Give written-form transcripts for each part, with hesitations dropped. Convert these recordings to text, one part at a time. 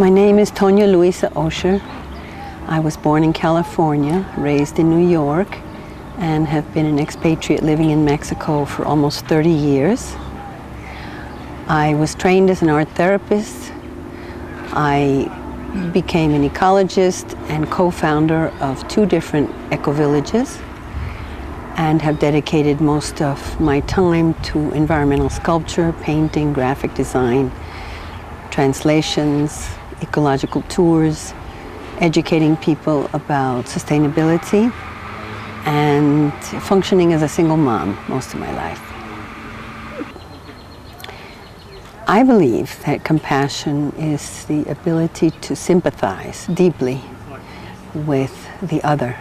My name is Tona Luisa Osher. I was born in California, raised in New York, and have been an expatriate living in Mexico for almost 30 years. I was trained as an art therapist. I became an ecologist and co-founder of 2 different eco-villages and have dedicated most of my time to environmental sculpture, painting, graphic design, translations, ecological tours, educating people about sustainability, and functioning as a single mom most of my life. I believe that compassion is the ability to sympathize deeply with the other,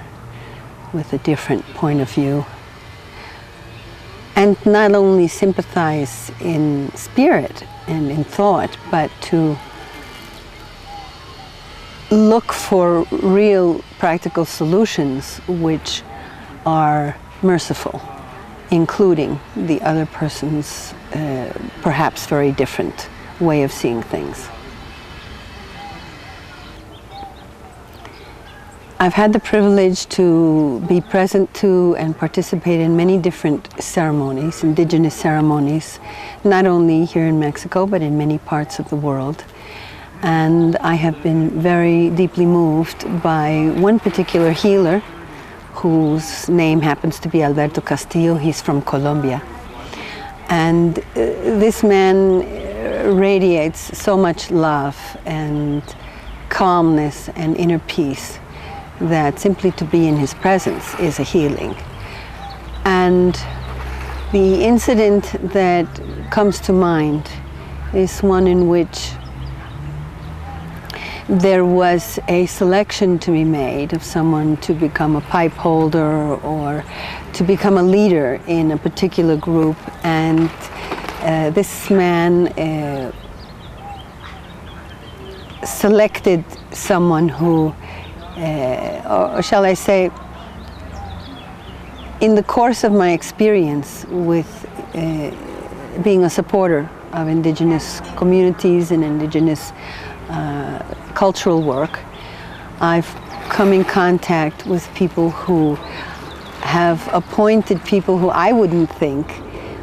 with a different point of view, and not only sympathize in spirit and in thought, but to look for real practical solutions which are merciful, including the other person's perhaps very different way of seeing things. I've had the privilege to be present to and participate in many different ceremonies, indigenous ceremonies, not only here in Mexico, but in many parts of the world. And I have been very deeply moved by one particular healer whose name happens to be Alberto Castillo. He's from Colombia. And this man radiates so much love and calmness and inner peace that simply to be in his presence is a healing. And the incident that comes to mind is one in which there was a selection to be made of someone to become a pipe holder or to become a leader in a particular group, and this man selected someone who, or shall I say, in the course of my experience with being a supporter of indigenous communities and indigenous cultural work, I've come in contact with people who have appointed people who I wouldn't think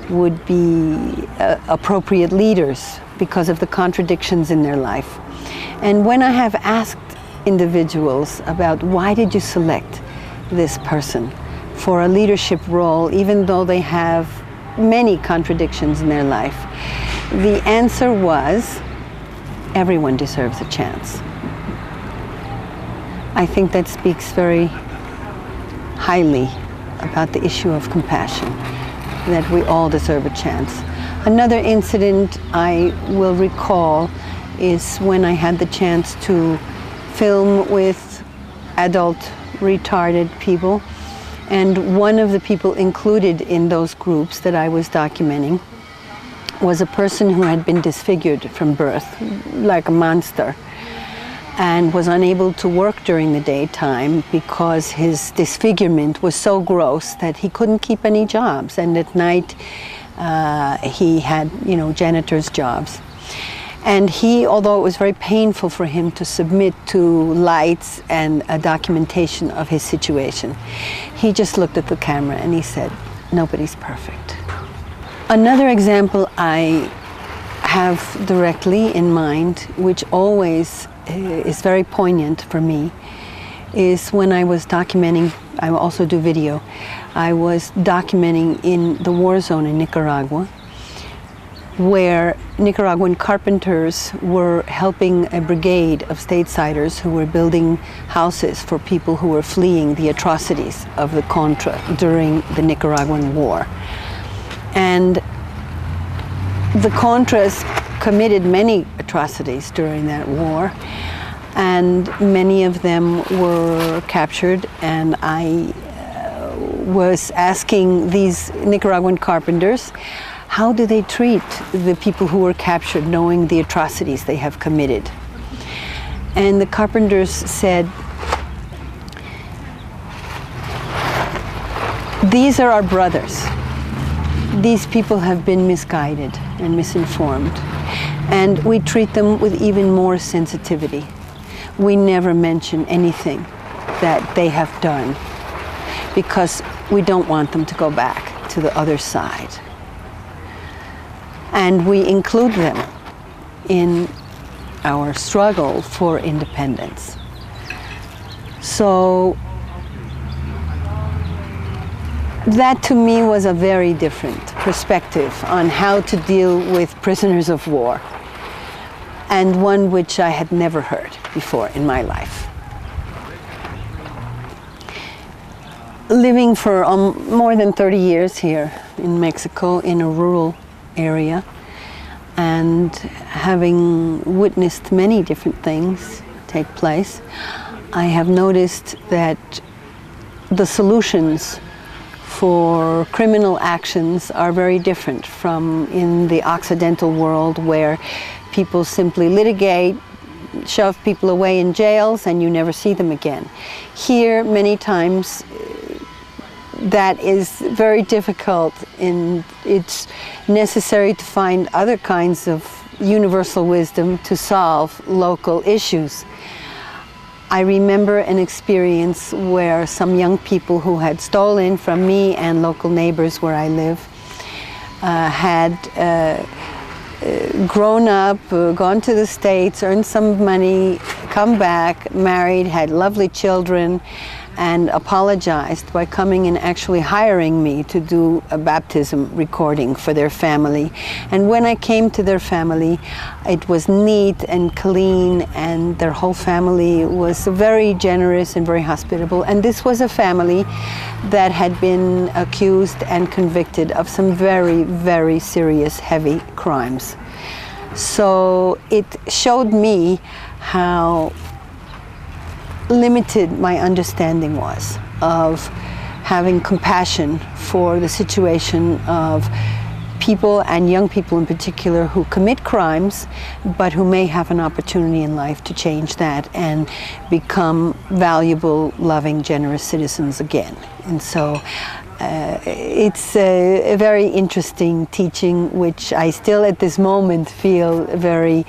would be appropriate leaders because of the contradictions in their life. And when I have asked individuals about why did you select this person for a leadership role, even though they have many contradictions in their life, the answer was, everyone deserves a chance. I think that speaks very highly about the issue of compassion, that we all deserve a chance. Another incident I will recall is when I had the chance to film with adult retarded people, and one of the people included in those groups that I was documenting was a person who had been disfigured from birth, like a monster, and was unable to work during the daytime because his disfigurement was so gross that he couldn't keep any jobs, and at night he had, janitor's jobs. And he, although it was very painful for him to submit to lights and a documentation of his situation, he just looked at the camera and he said, "Nobody's perfect." Another example I have directly in mind, which always is very poignant for me, is when I was documenting, I also do video, I was documenting in the war zone in Nicaragua, where Nicaraguan carpenters were helping a brigade of stateside who were building houses for people who were fleeing the atrocities of the Contra during the Nicaraguan War. And the Contras committed many atrocities during that war, and many of them were captured, and I was asking these Nicaraguan carpenters, how do they treat the people who were captured, knowing the atrocities they have committed? And the carpenters said, "These are our brothers. These people have been misguided and misinformed. And we treat them with even more sensitivity. We never mention anything that they have done because we don't want them to go back to the other side. And we include them in our struggle for independence. So that to me was a very different perspective on how to deal with prisoners of war, and one which I had never heard before in my life. Living for more than 30 years here in Mexico in a rural area, and having witnessed many different things take place, I have noticed that the solutions for criminal actions are very different from in the Occidental world, where people simply litigate, shove people away in jails, and you never see them again. Here, many times, that is very difficult, and it's necessary to find other kinds of universal wisdom to solve local issues. I remember an experience where some young people who had stolen from me and local neighbors where I live had grown up, gone to the States, earned some money, come back, married, had lovely children, and apologized by coming and actually hiring me to do a baptism recording for their family. And when I came to their family, it was neat and clean, and their whole family was very generous and very hospitable. And this was a family that had been accused and convicted of some very, very serious, heavy crimes. So it showed me how limited my understanding was of having compassion for the situation of people, and young people in particular, who commit crimes but who may have an opportunity in life to change that and become valuable, loving, generous citizens again. And so it's a very interesting teaching, which I still at this moment feel very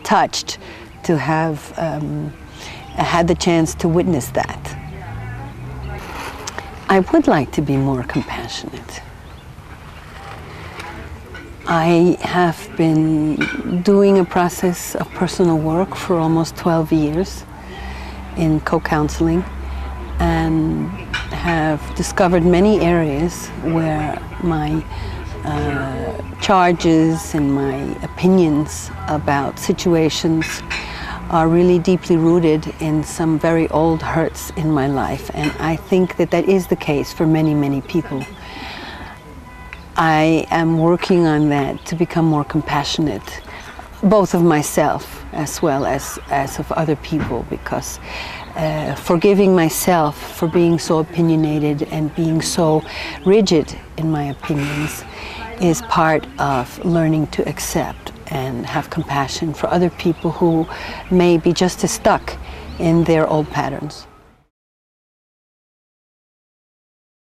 touched to have had the chance to witness that. I would like to be more compassionate. I have been doing a process of personal work for almost 12 years in co-counseling, and have discovered many areas where my charges and my opinions about situations are really deeply rooted in some very old hurts in my life. And I think that that is the case for many, many people. I am working on that to become more compassionate, both of myself as well as of other people, because forgiving myself for being so opinionated and being so rigid in my opinions is part of learning to accept and have compassion for other people who may be just as stuck in their old patterns.